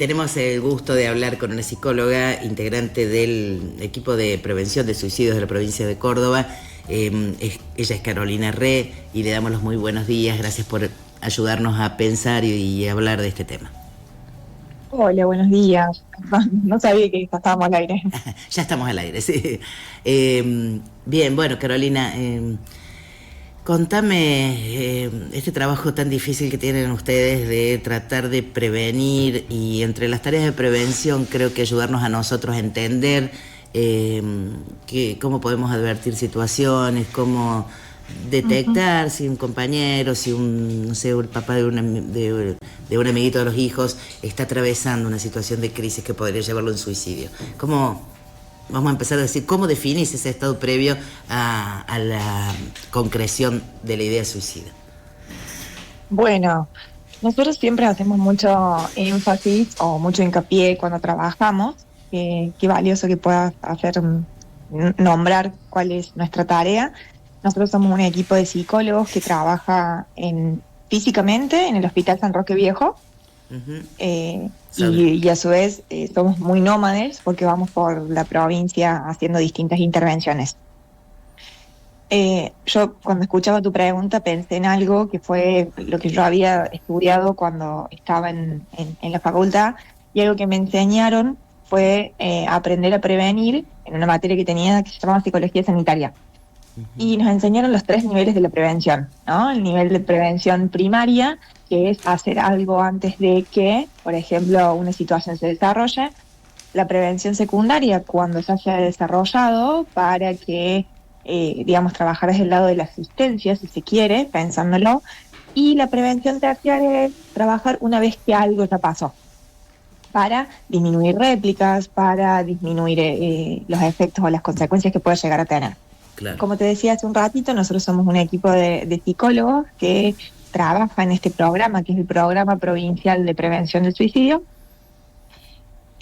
Tenemos el gusto de hablar con una psicóloga integrante del equipo de prevención de suicidios de la provincia de Córdoba. Ella es Carolina Re y le damos los muy buenos días. Gracias por ayudarnos a pensar y hablar de este tema. Hola, buenos días. No sabía que estábamos al aire. Ya estamos al aire, sí. Bien, bueno, Carolina, contame este trabajo tan difícil que tienen ustedes de tratar de prevenir, y entre las tareas de prevención creo que ayudarnos a nosotros a entender cómo podemos advertir situaciones, cómo detectar si un compañero, si un, no sé, el papá de un amiguito de los hijos está atravesando una situación de crisis que podría llevarlo a un suicidio. Vamos a empezar a decir, ¿cómo definís ese estado previo a la concreción de la idea suicida? Bueno, nosotros siempre hacemos mucho énfasis o mucho hincapié cuando trabajamos. Qué valioso que puedas hacer, nombrar cuál es nuestra tarea. Nosotros somos un equipo de psicólogos que trabaja físicamente en el Hospital San Roque Viejo. Uh-huh. Y a su vez somos muy nómades porque vamos por la provincia haciendo distintas intervenciones. Yo cuando escuchaba tu pregunta pensé en algo que fue lo que yo había estudiado cuando estaba en la facultad, y algo que me enseñaron fue aprender a prevenir en una materia que tenía que se llamaba psicología sanitaria. Y nos enseñaron los 3 niveles de la prevención, ¿no? El nivel de prevención primaria, que es hacer algo antes de que, por ejemplo, una situación se desarrolle. La prevención secundaria, cuando se haya desarrollado, para que, digamos, trabajar desde el lado de la asistencia, si se quiere, pensándolo. Y la prevención terciaria es trabajar una vez que algo ya pasó, para disminuir réplicas, para disminuir los efectos o las consecuencias que pueda llegar a tener. Claro. Como te decía hace un ratito, nosotros somos un equipo de psicólogos que trabaja en este programa, que es el Programa Provincial de Prevención del Suicidio,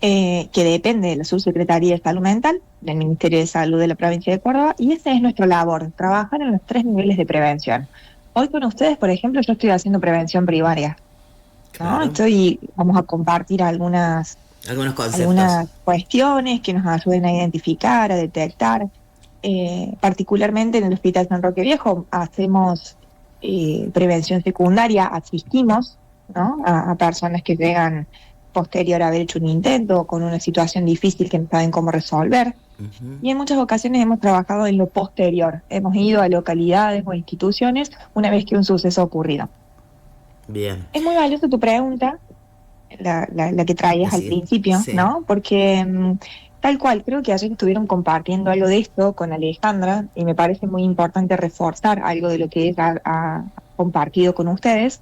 que depende de la Subsecretaría de Salud Mental, del Ministerio de Salud de la provincia de Córdoba, y esa es nuestra labor, trabajar en los 3 niveles de prevención. Hoy con ustedes, por ejemplo, yo estoy haciendo prevención primaria, ¿no? Claro. Vamos a compartir algunos conceptos. Algunas cuestiones que nos ayuden a identificar, a detectar. Particularmente en el Hospital San Roque Viejo hacemos prevención secundaria, asistimos, ¿no? a personas que llegan posterior a haber hecho un intento o con una situación difícil que no saben cómo resolver. Uh-huh. Y en muchas ocasiones hemos trabajado en lo posterior, hemos ido a localidades o instituciones una vez que un suceso ha ocurrido. Bien. Es muy valiosa tu pregunta, la que traías al principio, sí. ¿no? Porque tal cual, creo que ayer estuvieron compartiendo algo de esto con Alejandra y me parece muy importante reforzar algo de lo que ella ha compartido con ustedes,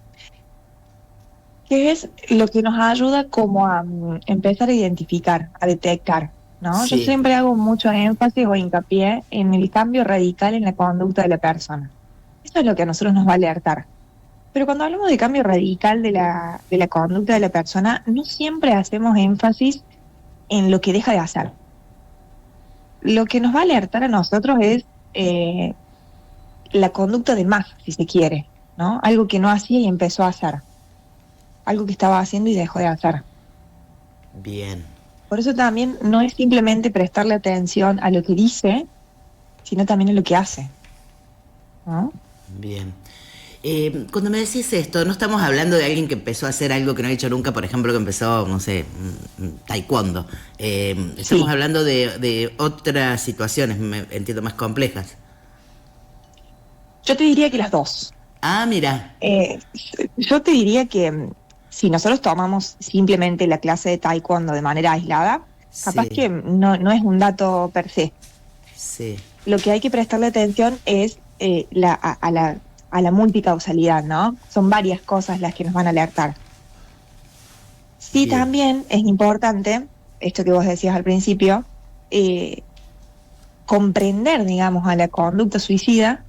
que es lo que nos ayuda como a empezar a identificar, a detectar, ¿no? Sí. Yo siempre hago mucho énfasis o hincapié en el cambio radical en la conducta de la persona. Eso es lo que a nosotros nos va a alertar. Pero cuando hablamos de cambio radical de la conducta de la persona, no siempre hacemos énfasis en lo que deja de hacer. Lo que nos va a alertar a nosotros es la conducta de más, si se quiere, ¿no? Algo que no hacía y empezó a hacer. Algo que estaba haciendo y dejó de hacer. Bien. Por eso también no es simplemente prestarle atención a lo que dice, sino también a lo que hace, ¿no? Bien. Cuando me decís esto, no estamos hablando de alguien que empezó a hacer algo que no ha hecho nunca, por ejemplo, que empezó, no sé, taekwondo. Estamos hablando de otras situaciones, entiendo, más complejas. Yo te diría que las dos. Ah, mira. Yo te diría que si nosotros tomamos simplemente la clase de taekwondo de manera aislada, capaz que no es un dato per se. Sí. Lo que hay que prestarle atención es a la multicausalidad, ¿no? Son varias cosas las que nos van a alertar. Sí, bien. También es importante, esto que vos decías al principio, comprender, digamos, a la conducta suicida,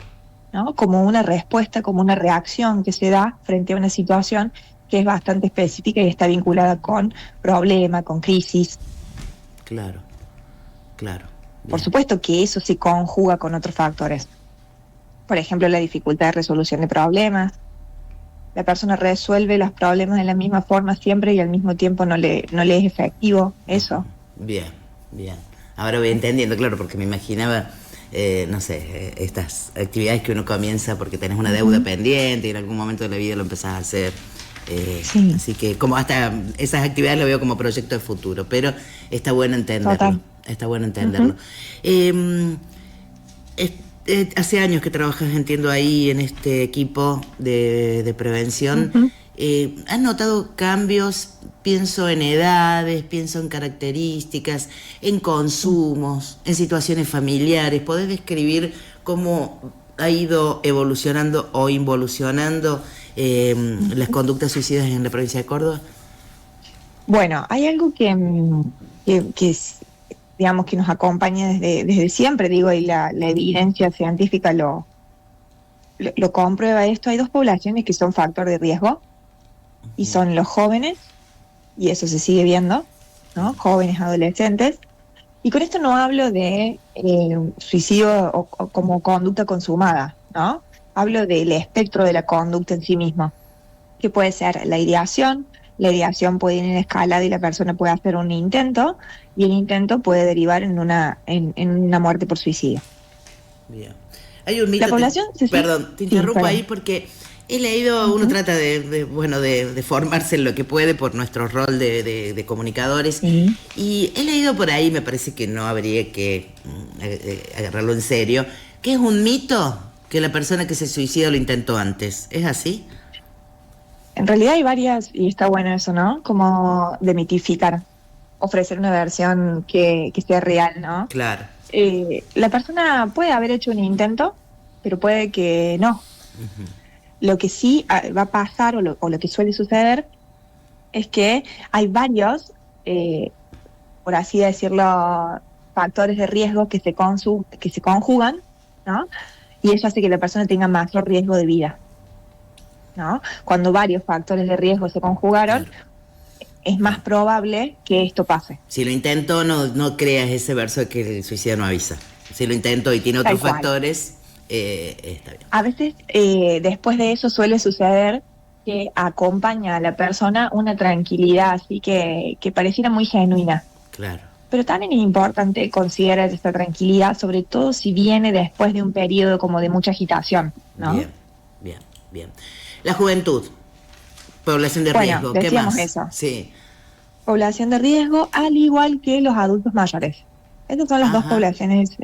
¿no? Como una respuesta, como una reacción que se da frente a una situación que es bastante específica y está vinculada con problema, con crisis. Claro, claro. Bien. Por supuesto que eso se conjuga con otros factores. Por ejemplo, la dificultad de resolución de problemas, la persona resuelve los problemas de la misma forma siempre y al mismo tiempo no le es efectivo eso. Bien, bien. Ahora voy entendiendo, claro, porque me imaginaba, no sé, estas actividades que uno comienza porque tenés una deuda pendiente y en algún momento de la vida lo empezás a hacer. Sí. Así que como hasta esas actividades lo veo como proyecto de futuro, pero está bueno entenderlo. Total. Está bueno entenderlo. Hace años que trabajas, entiendo, ahí en este equipo de prevención. ¿Has notado cambios? Pienso en edades, pienso en características, en consumos, en situaciones familiares. ¿Podés describir cómo ha ido evolucionando o involucionando las conductas suicidas en la provincia de Córdoba? Bueno, hay algo que digamos, que nos acompaña desde siempre, digo, y la evidencia científica lo comprueba esto. Hay dos poblaciones que son factor de riesgo, y son los jóvenes, y eso se sigue viendo, ¿no? Jóvenes, adolescentes. Y con esto no hablo de suicidio o como conducta consumada, ¿no? Hablo del espectro de la conducta en sí misma, que puede ser la ideación. La ideación puede ir en escalada y la persona puede hacer un intento, y el intento puede derivar en una muerte por suicidio. Bien. Hay un mito. La población Perdón, te interrumpo ahí porque he leído, uno trata de formarse en lo que puede por nuestro rol de comunicadores, y he leído por ahí, me parece que no habría que agarrarlo en serio, que es un mito que la persona que se suicida lo intentó antes. ¿Es así? En realidad hay varias, y está bueno eso, ¿no? Como demitificar, ofrecer una versión que sea real, ¿no? Claro. La persona puede haber hecho un intento, pero puede que no. Lo que sí va a pasar, o lo que suele suceder, es que hay varios, por así decirlo, factores de riesgo que se conjugan, ¿no? Y eso hace que la persona tenga mayor riesgo de vida, ¿no? Cuando varios factores de riesgo se conjugaron, es más probable que esto pase. Si lo intento, no creas ese verso de que el suicida no avisa. Si lo intento y tiene otros factores, está bien. A veces, después de eso suele suceder que acompaña a la persona una tranquilidad así que pareciera muy genuina. Claro. Pero también es importante considerar esta tranquilidad, sobre todo si viene después de un periodo como de mucha agitación, ¿no? Bien. La juventud, población de riesgo, ¿qué más? Eso. Sí. Población de riesgo, al igual que los adultos mayores. Estas son las dos poblaciones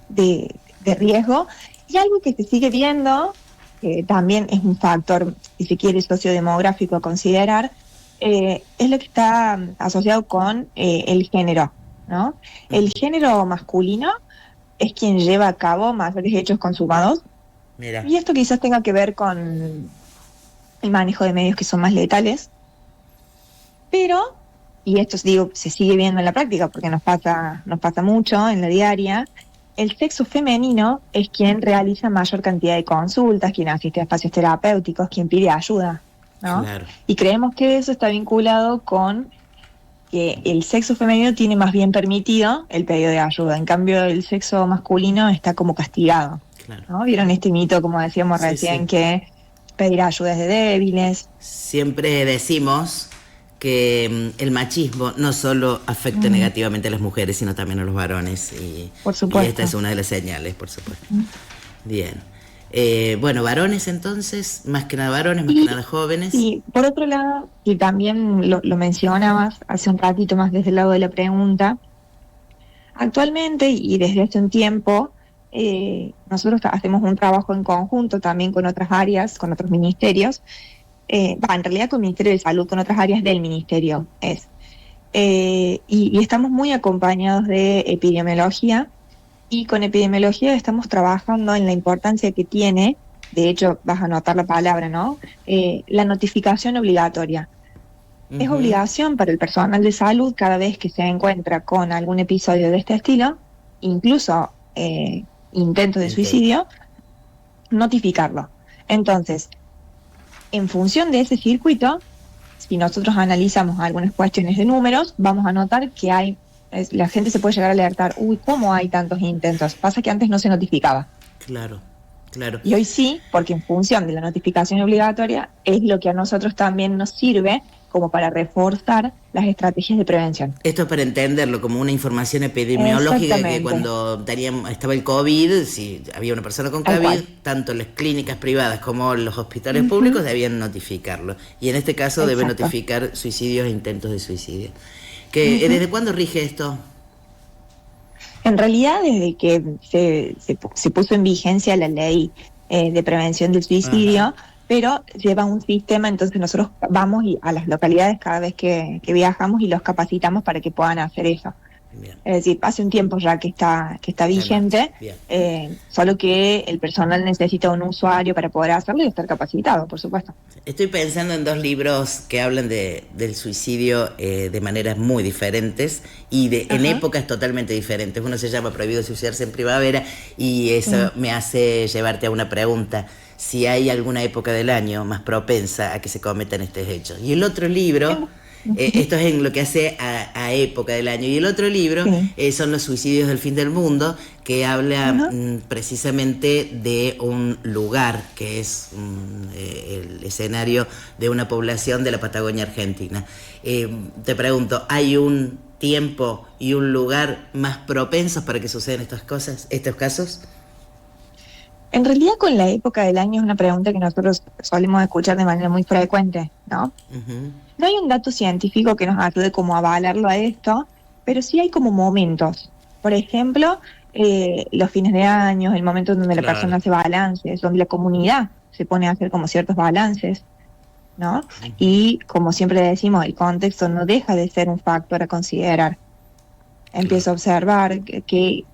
de riesgo. Y algo que se sigue viendo, que también es un factor, si se quiere, sociodemográfico a considerar, es lo que está asociado con el género, ¿no? El género masculino es quien lleva a cabo mayores hechos consumados. Mira. Y esto quizás tenga que ver con el manejo de medios que son más letales. Pero, y esto digo, se sigue viendo en la práctica porque nos pasa mucho en la diaria, el sexo femenino es quien realiza mayor cantidad de consultas, quien asiste a espacios terapéuticos, quien pide ayuda, ¿no? Claro. Y creemos que eso está vinculado con que el sexo femenino tiene más bien permitido el pedido de ayuda, en cambio el sexo masculino está como castigado, claro, ¿no? ¿Vieron este mito, como decíamos recién, que pedir ayuda es de débiles? Siempre decimos que el machismo no solo afecta negativamente a las mujeres, sino también a los varones. Por supuesto. Y esta es una de las señales, por supuesto. Bien. Bueno, varones entonces, más que nada varones, más que nada jóvenes. Y por otro lado, y también lo mencionabas hace un ratito más desde el lado de la pregunta, actualmente y desde hace un tiempo, nosotros hacemos un trabajo en conjunto también con otras áreas, con otros ministerios, en realidad con el Ministerio de Salud, con otras áreas del ministerio, y estamos muy acompañados de epidemiología, y con epidemiología estamos trabajando en la importancia que tiene, de hecho vas a notar la palabra, ¿no? La notificación obligatoria. Es obligación para el personal de salud cada vez que se encuentra con algún episodio de este estilo, incluso intento de suicidio, notificarlo. Entonces, en función de ese circuito, si nosotros analizamos algunas cuestiones de números, vamos a notar que la gente se puede llegar a alertar, ¿cómo hay tantos intentos? Pasa que antes no se notificaba. Claro. Claro. Y hoy sí, porque en función de la notificación obligatoria es lo que a nosotros también nos sirve como para reforzar las estrategias de prevención. Esto es para entenderlo como una información epidemiológica que Exactamente, cuando estaba el COVID, si había una persona con tal COVID, cual. tanto las clínicas privadas como los hospitales públicos Ujú, debían notificarlo. Y en este caso debe exacto. notificar suicidios e intentos de suicidio. ¿Desde Ujú. cuándo rige esto? En realidad, desde que se puso en vigencia la ley de prevención del Ajá. suicidio, pero lleva un sistema, entonces nosotros vamos a las localidades cada vez que viajamos y los capacitamos para que puedan hacer eso. Bien, Es decir, hace un tiempo ya que está está en marcha. vigente, Bien. solo que el personal necesita un usuario para poder hacerlo y estar capacitado, por supuesto. Estoy pensando en dos libros que hablan del suicidio de maneras muy diferentes y en Ajá, épocas totalmente diferentes. Uno se llama Prohibido suicidarse en primavera y eso sí. me hace llevarte a una pregunta, si hay alguna época del año más propensa a que se cometan estos hechos. Y el otro libro, Ujú, esto es en lo que hace a época del año, y el otro libro sí. son Los suicidios del fin del mundo, que habla Ajá. precisamente de un lugar que es el escenario de una población de la Patagonia Argentina. Te pregunto, ¿hay un tiempo y un lugar más propensos para que sucedan estas cosas, estos casos? En realidad, con la época del año es una pregunta que nosotros solemos escuchar de manera muy frecuente, ¿no? Ujú. No hay un dato científico que nos ayude como a avalarlo a esto, pero sí hay como momentos. Por ejemplo, los fines de año, el momento donde la Claro. persona hace balances, donde la comunidad se pone a hacer como ciertos balances, ¿no? Ujú. Y como siempre decimos, el contexto no deja de ser un factor a considerar. Claro. Empiezo a observar que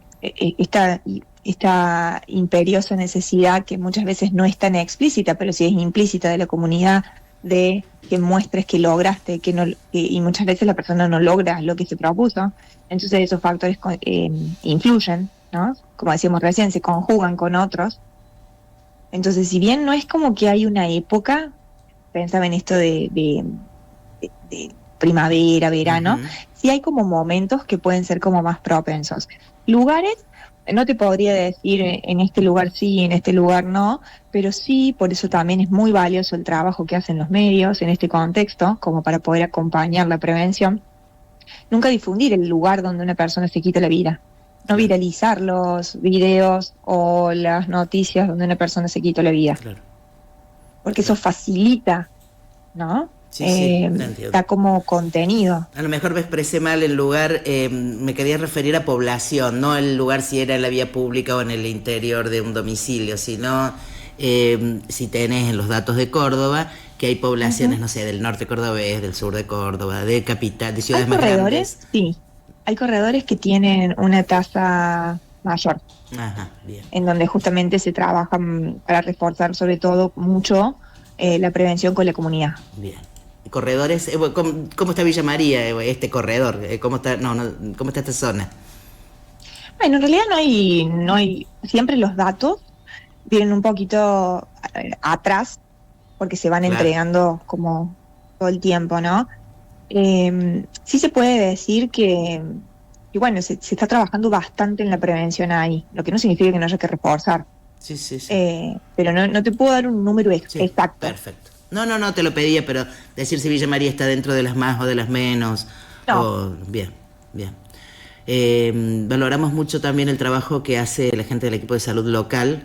esta imperiosa necesidad que muchas veces no es tan explícita, pero sí es implícita de la comunidad, de que muestres que lograste, y muchas veces la persona no logra lo que se propuso. Entonces esos factores influyen, ¿no? Como decíamos recién, se conjugan con otros. Entonces, si bien no es como que hay una época, pensaba en esto de primavera, verano, Ujú. sí hay como momentos que pueden ser como más propensos. Lugares, no te podría decir en este lugar sí, en este lugar no, pero sí, por eso también es muy valioso el trabajo que hacen los medios en este contexto, como para poder acompañar la prevención. Nunca difundir el lugar donde una persona se quita la vida. No Claro, viralizar los videos o las noticias donde una persona se quita la vida, claro, porque eso claro. facilita, ¿no? Sí, sí, te entiendo. Da como contenido. A lo mejor me expresé mal el lugar, me quería referir a población, no el lugar si era en la vía pública o en el interior de un domicilio, sino si tenés en los datos de Córdoba que hay poblaciones, Ujú. no sé, del norte cordobés, del sur de Córdoba, de capital, de Hay ciudades más corredores, grandes. sí, hay corredores que tienen una tasa mayor, Ajá, bien, en donde justamente se trabaja para reforzar sobre todo mucho la prevención con la comunidad. bien. Corredores, bueno, ¿cómo está Villa María, este corredor? ¿Cómo está, cómo está esta zona? Bueno, en realidad no hay, siempre los datos vienen un poquito atrás porque se van Claro. entregando como todo el tiempo, ¿no? Sí se puede decir que bueno, se está trabajando bastante en la prevención ahí, lo que no significa que no haya que reforzar. Sí, sí, sí. Pero no te puedo dar un número Sí, exacto. perfecto. No, no, no te lo pedía, pero decir si Villa María está dentro de las más o de las menos. No, Bien, bien. Valoramos mucho también el trabajo que hace la gente del equipo de salud local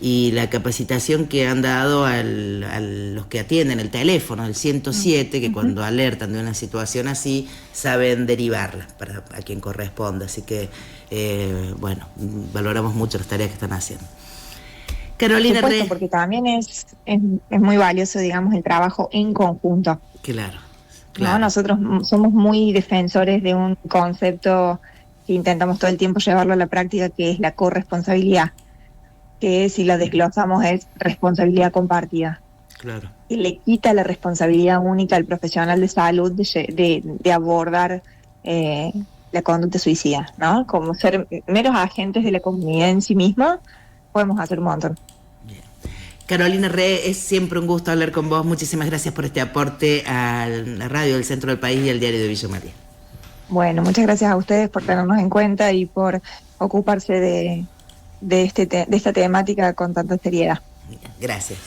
y la capacitación que han dado a los que atienden el teléfono, el 107, que ujú. cuando alertan de una situación así, saben derivarla para a quien corresponda. Así que, bueno, valoramos mucho las tareas que están haciendo. Por Carolina supuesto, Re. porque también es muy valioso, digamos, el trabajo en conjunto, Claro, ¿no? claro. Nosotros somos muy defensores de un concepto que intentamos todo el tiempo llevarlo a la práctica, que es la corresponsabilidad, que si lo desglosamos es responsabilidad compartida, Claro. y le quita la responsabilidad única al profesional de salud de abordar eh, la conducta suicida, ¿no? Como ser meros agentes de la comunidad en sí misma, podemos hacer un montón. Bien. Carolina Re, es siempre un gusto hablar con vos. Muchísimas gracias por este aporte a la radio del centro del país y al diario de Villa María. Bueno, muchas gracias a ustedes por tenernos en cuenta y por ocuparse de esta temática con tanta seriedad. Gracias.